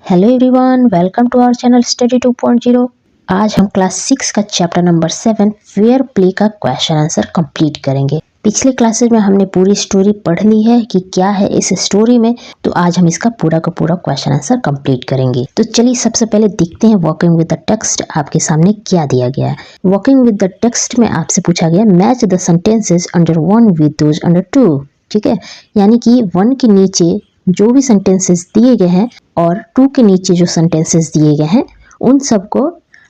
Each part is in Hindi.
Hello everyone, welcome to our channel study 2.0। आज हम क्लास 6 का चैप्टर नंबर 7 फेयर प्ले का क्वेश्चन आंसर कंप्लीट करेंगे। पिछले क्लासेस में हमने पूरी स्टोरी पढ़ ली है कि क्या है इस स्टोरी में, तो आज हम इसका पूरा का पूरा क्वेश्चन आंसर कंप्लीट करेंगे। तो चलिए सबसे पहले देखते हैं वर्किंग विद द टेक्स्ट आपके सामने क्या दिया गया है। वर्किंग विद द टेक्स्ट में आपसे पूछा गया match the sentences under 1 with those under 2। ठीक है, यानी कि 1 के नीचे जो भी सेंटेंसेस दिए गए हैं और 2 के नीचे जो सेंटेंसेस दिए गए हैं उन सबको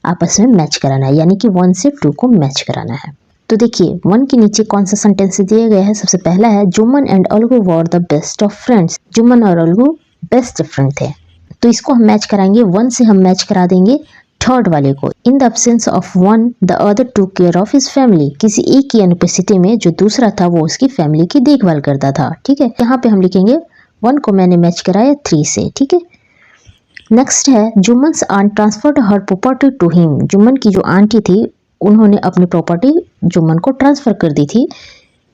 आपस में मैच कराना है, यानी कि 1 से 2 को मैच कराना है। तो देखिए 1 के नीचे कौन सा सेंटेंस दिए गए हैं। सबसे पहला है Jumman and Algu were the best of friends. Jumman और अलगू बेस्ट फ्रेंड थे, तो इसको हम मैच कराएंगे। 1 से हम मैच करा देंगे थर्ड वाले को। In the absence of 1 the other to care of his family. किसी एक की अनुपस्थिति में जो दूसरा था वो उसकी फैमिली की देखभाल करता था। ठीक है, यहाँ पे हम लिखेंगे 1 को मैंने मैच कराया 3 से। ठीक है, नेक्स्ट है Jumman's aunt transferred her property to him. Jumman की जो आंटी थी उन्होंने अपनी प्रॉपर्टी जुम्मन को ट्रांसफर कर दी थी।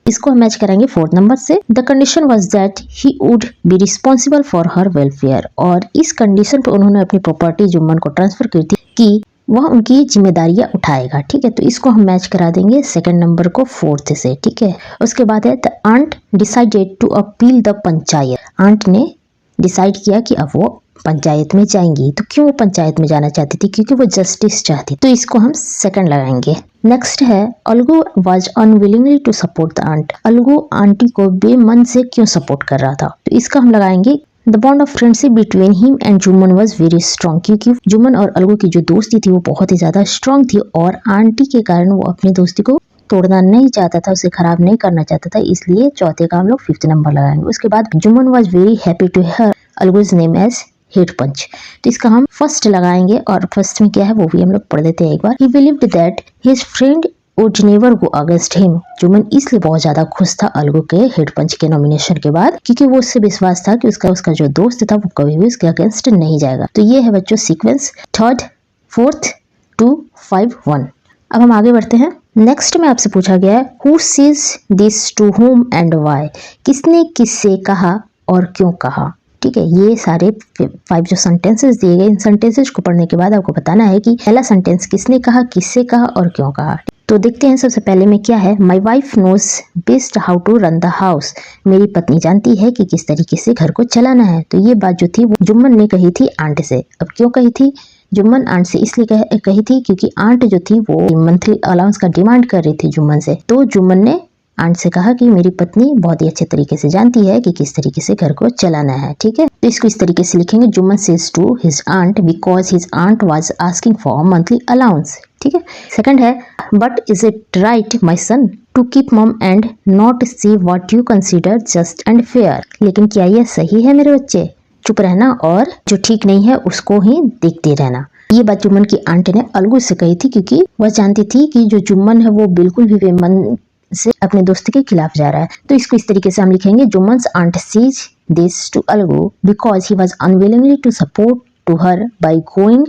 इसको हम मैच करेंगे 4 नंबर से। The condition was that he would be responsible for her welfare. और इस कंडीशन पे उन्होंने अपनी प्रॉपर्टी जुम्मन को ट्रांसफर कर दी कि वह उनकी जिम्मेदारियां उठाएगा। ठीक है, तो इसको हम मैच करा देंगे 2nd नंबर को 4th से। ठीक है, उसके बाद है the aunt decided to appeal the panchayat. Aunt ने डिसाइड किया कि अब वो पंचायत में जाएंगी। तो क्यों वो पंचायत में जाना चाहती थी? क्योंकि वो जस्टिस चाहती। तो इसको हम 2nd लगाएंगे। नेक्स्ट है Algu was unwillingly to support the aunt. Algu aunty को बेमन से क्यों सपोर्ट कर रहा था? तो इसका हम लगाएंगे the bond of friendship between him and Jumman was very strong. क्योंकि जुम्मन और अलगू की जो दोस्ती थी वो बहुत ही ज्यादा स्ट्रॉन्ग थी और आंटी के कारण वो अपनी दोस्ती को तोड़ना नहीं चाहता था, उसे खराब नहीं करना चाहता था। इसलिए चौथे का हम लोग 5th नंबर लगाएंगे। उसके बाद Jumman was very happy to hear Algu's name as head panch. तो इसका हम फर्स्ट लगाएंगे और फर्स्ट में क्या है वो भी हम लोग पढ़ देते हैं एक बार। He believed that his friend would never go against him. Jumman इसलिए बहुत ज्यादा खुश था अलगू के हेड पंच के नॉमिनेशन के बाद, क्योंकि वो उससे विश्वास था कि उसका जो दोस्त था वो कभी भी उसके अगेंस्ट नहीं जाएगा। तो ये है बच्चों सीक्वेंस 3rd 4th 2 5 1। अब हम आगे बढ़ते हैं। नेक्स्ट में आपसे पूछा गया है who says this to whom and why. किसने किससे कहा और क्यों कहा। ठीक है, ये सारे 5 जो सेंटेंसेस दिए गए, इन सेंटेंसेस को पढ़ने के बाद आपको बताना है कि पहला सेंटेंस किसने कहा, किससे कहा और क्यों कहा। तो देखते हैं सबसे पहले में क्या है। My wife knows best how to run the house. मेरी पत्नी जानती है कि किस तरीके से घर को चलाना है। तो ये बात जो थी वो जुम्मन ने कही थी आंट से। अब क्यों कही थी? जुम्मन आंट से इसलिए कही थी क्योंकि आंट जो थी वो मंथली अलाउंस का डिमांड कर रही थी जुम्मन से। तो जुम्मन ने आंट से कहा कि मेरी पत्नी बहुत ही अच्छे तरीके से जानती है कि किस तरीके से घर को चलाना है। ठीक है, तो इसको इस तरीके से लिखेंगे Jumman says to his aunt because his aunt was asking for monthly allowance. ठीक है, सेकंड है but is it right my son to keep mum and not see what you consider just and fair. लेकिन क्या यह सही है मेरे बच्चे? चुप रहना और जो ठीक नहीं है उसको ही देखते रहना। ये बात जुम्मन की आंट ने अलगू से कही थी क्योंकि वह जानती थी कि जो जुम्मन है वो बिल्कुल भी बेमन से अपने दोस्त के खिलाफ जा रहा है। तो इसको इस तरीके से हम लिखेंगे Jumman's aunt says this to Algu because he was unwillingly to support to her by going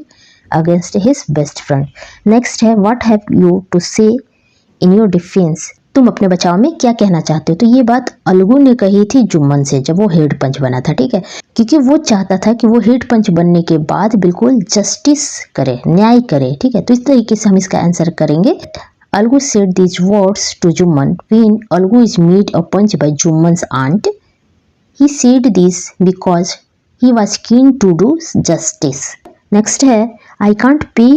against his best friend. Next है what have you to say in your defence. तुम अपने बचाव में क्या कहना चाहते हो? तो ये बात अलगू ने कही थी जुम्मन से जब वो हेड पंच बना था। ठीक है, क्योंकि वो चाहता था कि वो हेड पंच बनने के बाद बिल्कुल जस्टिस करे, न्याय करे। ठीक है, तो इस तरीके से हम इसका आंसर करेंगे। Algu said these words to Jumman when Algu is made a punch by Jumman's aunt. He said this because he was keen to do justice. Next है I can't pay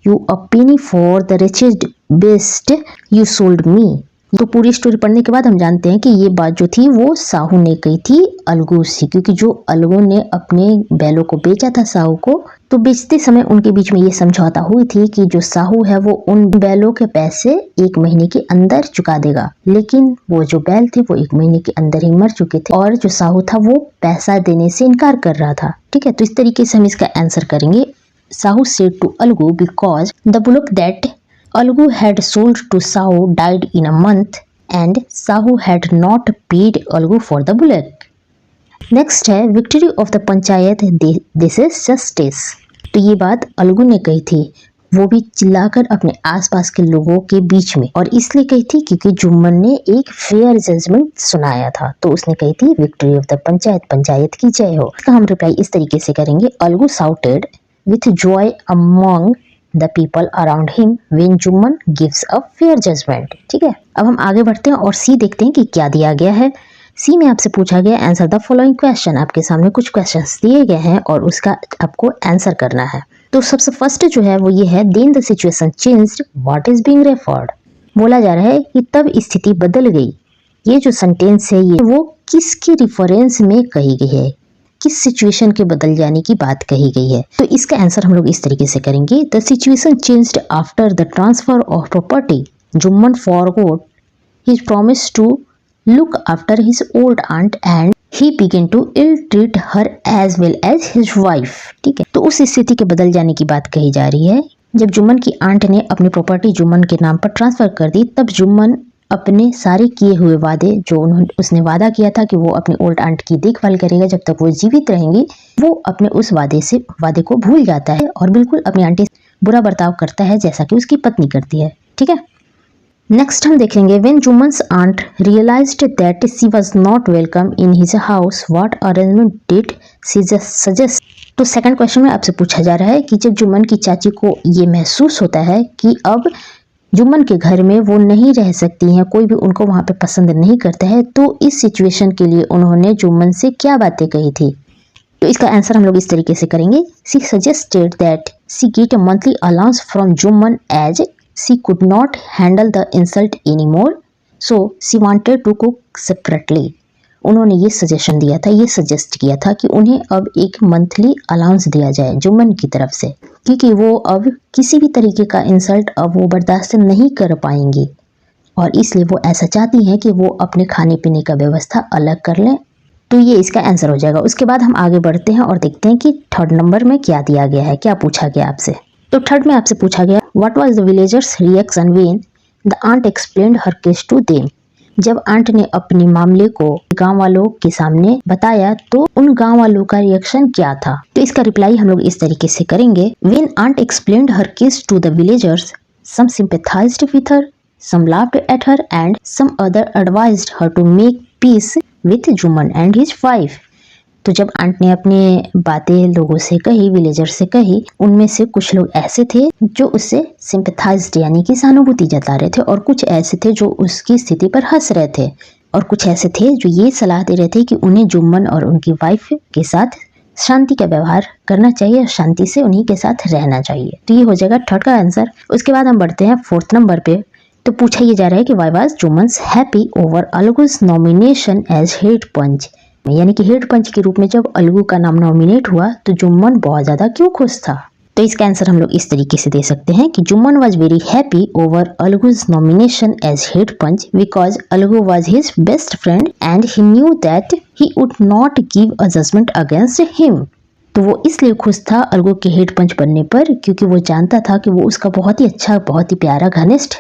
you a penny for the wretched beast you sold me. तो पूरी स्टोरी पढ़ने के बाद हम जानते हैं कि ये बात जो थी वो साहू ने कही थी अलगू से, क्योंकि जो अलगू ने अपने बैलों को बेचा था साहू को, तो बेचते समय उनके बीच में ये समझौता हुई थी कि जो साहू है वो उन बैलों के पैसे 1 महीने के अंदर चुका देगा। लेकिन वो जो बैल थे वो 1 महीने के अंदर ही मर चुके थे और जो साहू था वो पैसा देने से इनकार कर रहा था। ठीक है, तो इस तरीके से हम इसका आंसर करेंगे। Sahu said to Algu because the bullock that Algu had sold to Sahu died in a month and Sahu had not paid Algu for the bullock. Next है victory of the panchayat this is justice. तो ये बात अलगू ने कही थी वो भी चिल्लाकर अपने आसपास के लोगों के बीच में। और इसलिए कही थी क्योंकि जुम्मन ने एक फेयर जजमेंट सुनाया था, तो उसने कही थी victory of the panchayat, panchayat की जय हो। इसका हम रिप्लाई इस तरीके से करेंगे, Algu shouted with joy among the people around him when Jumman gives a fair judgement. ठीक है, अब हम आगे बढ़ते हैं और सी देखते हैं कि क्या दिया गया है। सी में आपसे पूछा गया आंसर द फॉलोइंग क्वेश्चन। आपके सामने कुछ क्वेश्चंस दिए गए हैं और उसका आपको आंसर करना है। तो सबसे फर्स्ट जो है वो ये है, then the situation changed, what is being referred. बोला जा रहा है कि तब स्थिति बदल गई। ये जो सेंटेंस है ये वो किसकी रिफरेंस में कही गई है, किस सिचुएशन के बदल जाने की बात कही गई है। तो इसका आंसर हम लोग इस तरीके से करेंगे, the situation changed after the transfer of property. Jumman forgot his promise to look after his old aunt and he began to ill treat her as well as his wife। ठीक है, तो उस स्थिति के बदल जाने की बात कही जा रही है। जब जुम्मन की आंट ने अपनी प्रॉपर्टी जुम्मन के नाम पर ट्रांसफर कर दी, तब जुम्मन अपने सारे किए हुए वादे, जो उसने वादा किया था कि वो अपनी ओल्ड आंट की देखभाल करेगा जब तक वो जीवित रहेंगी, वो अपने उस वादे को भूल जाता है और बिल्कुल अपनी आंटी से बुरा बर्ताव करता है जैसा कि उसकी पत्नी करती है। ठीक है, नेक्स्ट हम देखेंगे, when Juman's aunt realized that she was not welcome in his house, what arrangement did she suggest? तो सेकंड क्वेश्चन में आपसे पूछा जा रहा है कि जब जुम्मन की चाची को ये महसूस होता है कि अब जुम्मन के घर में वो नहीं रह सकती हैं, कोई भी उनको वहाँ पे पसंद नहीं करता है, तो इस सिचुएशन के लिए उन्होंने जुम्मन से क्या बातें कही थी। तो इसका आंसर हम लोग इस तरीके से करेंगे, she suggested that she get a monthly allowance from Jummon as she could not handle the insult anymore, so she wanted to cook separately। उन्होंने ये सजेशन दिया था, ये सजेस्ट किया था कि उन्हें अब एक मंथली अलाउंस दिया जाए जुम्मन की तरफ से, क्योंकि वो अब किसी भी तरीके का इंसल्ट अब वो बर्दाश्त नहीं कर पाएंगी और इसलिए वो ऐसा चाहती हैं कि वो अपने खाने पीने का व्यवस्था अलग कर लें। तो ये इसका आंसर हो जाएगा। उसके बाद हम आगे बढ़ते हैं और देखते हैं कि थर्ड नंबर में क्या दिया गया है, क्या पूछा गया आपसे। तो थर्ड में आपसे पूछा गया, what was the villagers reaction when the aunt explained her case to them. जब आंट ने अपने मामले को गांव वालों के सामने बताया तो उन गांव वालों का रिएक्शन क्या था। तो इसका रिप्लाई हम लोग इस तरीके से करेंगे, when aunt explained her case to the villagers, some sympathised with her, some laughed at her and some other advised her to make peace with Jumman and his wife. तो जब आंट ने अपनी बातें लोगों से कही, विलेजर से कही, उनमें से कुछ लोग ऐसे थे जो उससे सिंपैथाइज्ड यानी कि सहानुभूति जता रहे थे और कुछ ऐसे थे जो उसकी स्थिति पर हंस रहे थे और कुछ ऐसे थे जो ये सलाह दे रहे थे कि उन्हें जुम्मन और उनकी वाइफ के साथ शांति का व्यवहार करना चाहिए और शांति से उन्हीं के साथ रहना चाहिए। तो ये हो जाएगा थर्ड का आंसर। उसके बाद हम बढ़ते हैं फोर्थ नंबर पे। तो पूछा ये जा रहा है कि why was Jumman's happy over Algu's nomination as head panch, यानी कि हेड पंच के रूप में जब अलगू का नाम नॉमिनेट हुआ तो जुम्मन बहुत ज्यादा क्यों खुश था। तो इसका आंसर हम लोग इस तरीके से दे सकते हैं कि Jumman was very happy over Algu's nomination as head panch because Algu was his best friend and he knew that he would not give a judgement against him. तो वो इसलिए खुश था अलगू के हेड पंच बनने पर क्योंकि वो जानता था कि वो उसका बहुत ही अच्छा, बहुत ही प्यारा, घनिष्ठ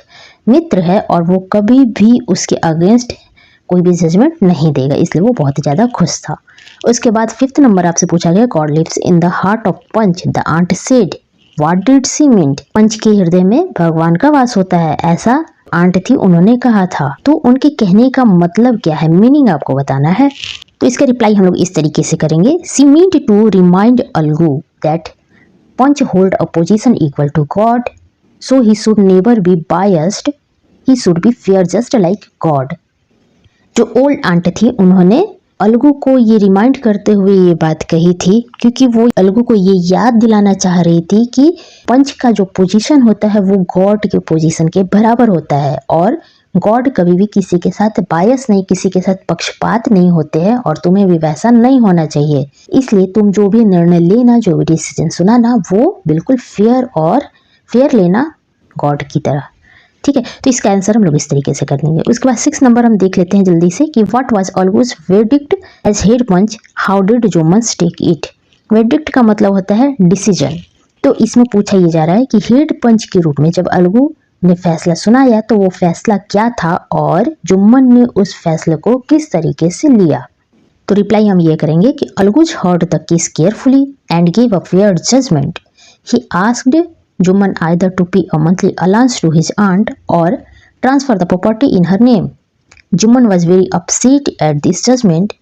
मित्र है और वो कभी भी उसके अगेंस्ट कोई भी जजमेंट नहीं देगा, इसलिए वो बहुत ही ज्यादा खुश था। उसके बाद फिफ्थ नंबर आपसे पूछा गया, God lives in the heart of panch, the aunt said, what did she mean. Panch के हृदय में भगवान का वास होता है, ऐसा आंट थी, उन्होंने कहा था। तो उनके कहने का मतलब क्या है, मीनिंग आपको बताना है। तो इसका रिप्लाई हम लोग इस तरीके से करेंगे, she meant to remind Algu that panch hold a position equal to god, so he should never be biased, he should be fair just like God। जो ओल्ड आंट थी उन्होंने अलगू को ये रिमाइंड करते हुए ये बात कही थी क्योंकि वो अलगू को ये याद दिलाना चाह रही थी कि पंच का जो पोजीशन होता है वो गॉड के पोजीशन के बराबर होता है और गॉड कभी भी किसी के साथ बायस नहीं, किसी के साथ पक्षपात नहीं होते हैं और तुम्हें भी वैसा नहीं होना चाहिए। इसलिए तुम जो भी निर्णय लेना, जो भी डिसीजन सुनाना, वो बिल्कुल फेयर लेना गॉड की तरह। ठीक है, तो इसका आंसर हम लोग इस तरीके से कर देंगे। उसके बाद 6 नंबर हम देख लेते हैं जल्दी से कि what was Algu's verdict as head panch, how did Jumman's take it. Verdict का मतलब होता है डिसीजन। तो इसमें पूछा ये जा रहा है कि हेड पंच के रूप में जब अलगू ने फैसला सुनाया तो वो फैसला क्या था और जुम्मन ने उस फैसले को किस तरीके से लिया। तो रिप्लाई हम ये करेंगे कि Algu's heard the case carefully and give a fair judgement, he asked Juman either to pay a monthly allowance to his aunt or transfer the property in her name. Juman was very upset at this judgment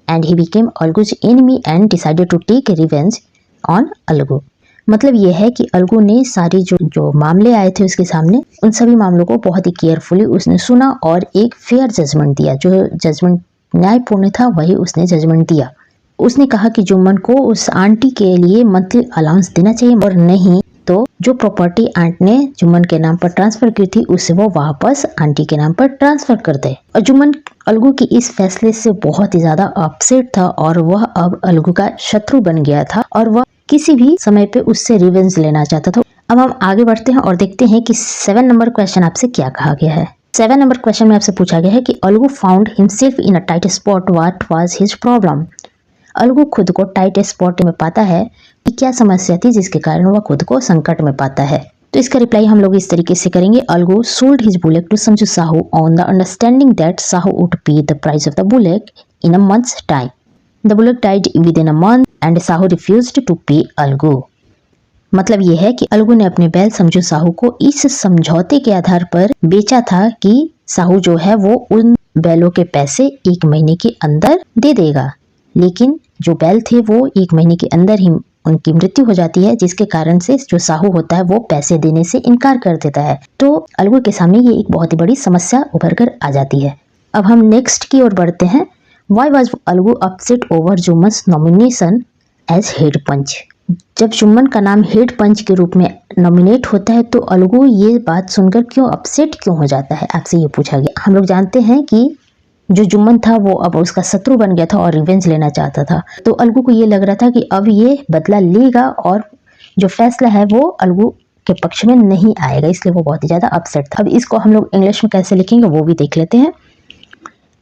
and he became Algu's enemy and decided to take revenge on Algu. मतलब ये है कि अलगू ने सारी जो मामले आए थे उसके सामने, उन सभी मामलों को बहुत ही केयरफुली उसने सुना और एक फेयर जजमेंट दिया। जो जजमेंट न्यायपूर्ण था वही उसने जजमेंट दिया। उसने कहा कि जुम्मन को उस आंटी के लिए मंथली अलाउंस देना चाहिए और नहीं तो जो प्रॉपर्टी आंट ने जुम्मन के नाम पर ट्रांसफर की थी उसे वो वापस आंटी के नाम पर ट्रांसफर कर दे। और जुम्मन अलगू की इस फैसले से बहुत ही ज्यादा अपसेट था और वह अब अलगू का शत्रु बन गया था और वह किसी भी समय पे उससे रिवेंज लेना चाहता था। अब हम आगे बढ़ते हैं और देखते हैं कि 7 नंबर क्वेश्चन आपसे क्या कहा गया है। 7 नंबर क्वेश्चन में आपसे पूछा गया है कि Algu found himself in a tight spot, what was his problem. Algu खुद को टाइट स्पॉट में पाता है कि क्या समस्या थी जिसके कारण वह खुद को संकट में पाता है। तो इसका रिप्लाई हम लोग इस तरीके से करेंगे। Algu sold his bullock to Samjhu Sahu on the understanding that Sahu would pay the price of the bullock in a month's time. The bullock died within a month and Sahu refused to pay Algu. मतलब यह है कि अलगू ने अपने बैल समझू साहू को इस समझौते के आधार पर बेचा था कि साहू जो है वो उन बैलों के पैसे 1 महीने के अंदर दे देगा, लेकिन जो बैल थे वो 1 महीने के अंदर ही उनकी मृत्यु हो जाती है, जिसके कारण से जो साहू होता है वो पैसे देने से इनकार कर देता है। तो अलगू के सामने ये एक बहुत ही बड़ी समस्या उभर कर आ जाती है। अब हम नेक्स्ट की ओर बढ़ते हैं। Why was Algu upset over Jumman's nomination as head panch. जब जुम्मन का नाम हेड पंच के रूप में नॉमिनेट होता है तो अलगू ये बात सुनकर क्यों अपसेट क्यों हो जाता है, आपसे ये पूछा गया। हम लोग जानते हैं कि जो जुम्मन था वो अब उसका शत्रु बन गया था और रिवेंज लेना चाहता था। तो अलगू को ये लग रहा था कि अब ये बदला लेगा और जो फैसला है वो अलगू के पक्ष में नहीं आएगा, इसलिए वो बहुत ही ज्यादा अपसेट था। अब इसको हम लोग इंग्लिश में कैसे लिखेंगे वो भी देख लेते हैं।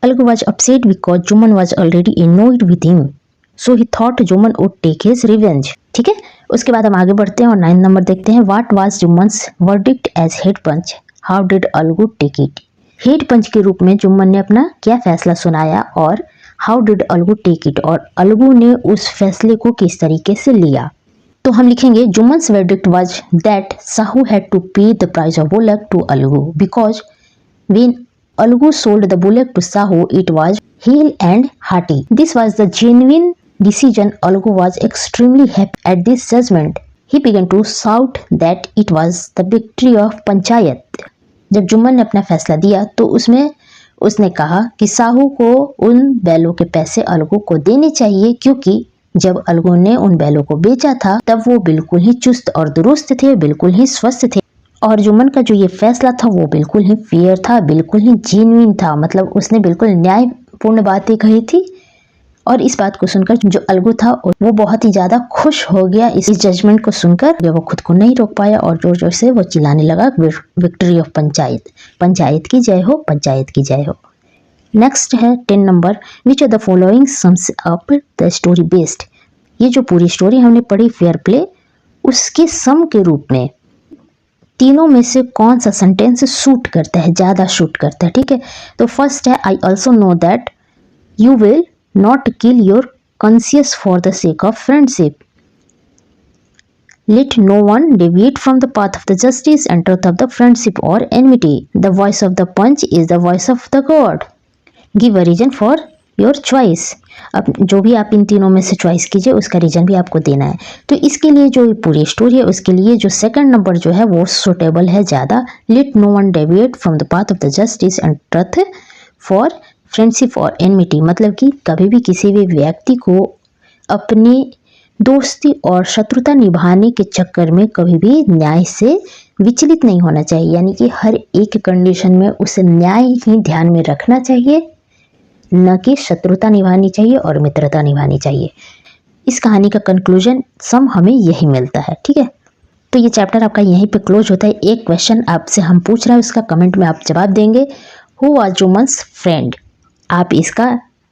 Algu was upset because Juman was already annoyed with him, so he thought Juman would take his revenge। ठीक है, उसके बाद हम आगे बढ़ते हैं और 9 नंबर देखते हैं। What was Juman's verdict as head punch? How did Algu take it? Head panch के रूप में जुम्मन ने अपना क्या फैसला सुनाया और how did Algu take it, और अलगू ने उस फैसले को किस तरीके से लिया। तो हम लिखेंगे Jumman's verdict was that Sahu had to pay the price of bullock to Algu because when Algu sold the bullock to Sahu, it was hale and hearty. This was the genuine decision. Algu was extremely happy at this judgment. He began to shout that it was the victory of panchayat. जब जुम्मन ने अपना फैसला दिया तो उसमें उसने कहा कि साहू को उन बैलों के पैसे अलगू को देने चाहिए, क्योंकि जब अलगू ने उन बैलों को बेचा था तब वो बिल्कुल ही चुस्त और दुरुस्त थे, बिल्कुल ही स्वस्थ थे। और जुम्मन का जो ये फैसला था वो बिल्कुल ही फेयर था, बिल्कुल ही जेन्युइन था। मतलब उसने बिल्कुल न्यायपूर्ण बातें कही थी और इस बात को सुनकर जो अलगू था वो बहुत ही ज्यादा खुश हो गया। इस जजमेंट को सुनकर वो खुद को नहीं रोक पाया और जोर जोर से वो चिल्लाने लगा विक्ट्री ऑफ पंचायत, पंचायत की जय हो, पंचायत की जय हो। नेक्स्ट है 10 number. Which of the following sums up the story based. ये जो पूरी स्टोरी हमने पढ़ी फेयर प्ले, उसके सम के रूप में तीनों में से कौन सा सेंटेंस सूट करता है, ज्यादा सूट करता है। ठीक है, तो फर्स्ट है I also know that you will not kill your conscience for the sake of friendship. Let no one deviate from the path of the justice and truth of the friendship or enmity. The voice of the punch is the voice of the God. Give a reason for your choice. अब जो भी आप इन तीनों में से चॉइस कीजिए उसका रीजन भी आपको देना है। तो इसके लिए जो पूरी स्टोरी है उसके लिए जो 2nd नंबर जो है वो सुटेबल है ज़्यादा। Let no one deviate from the path of the justice and truth for friendship और एनमिटी। मतलब कि कभी भी किसी भी व्यक्ति को अपनी दोस्ती और शत्रुता निभाने के चक्कर में कभी भी न्याय से विचलित नहीं होना चाहिए, यानी कि हर एक कंडीशन में उसे न्याय ही ध्यान में रखना चाहिए, न कि शत्रुता निभानी चाहिए और मित्रता निभानी चाहिए। इस कहानी का कंक्लूजन सम हमें यही मिलता है। ठीक है, तो ये चैप्टर आपका यहीं पे क्लोज होता है। एक क्वेश्चन आपसे हम पूछ रहे हैं, उसका कमेंट में आप जवाब देंगे। हु वाज जुम्मन्स फ्रेंड, आप इसका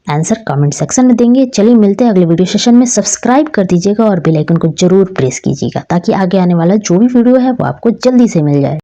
आंसर कमेंट सेक्शन में देंगे। चलिए मिलते हैं अगले वीडियो सेशन में। सब्सक्राइब कर दीजिएगा और बेल आइकन को जरूर प्रेस कीजिएगा ताकि आगे आने वाला जो भी वीडियो है वो आपको जल्दी से मिल जाए।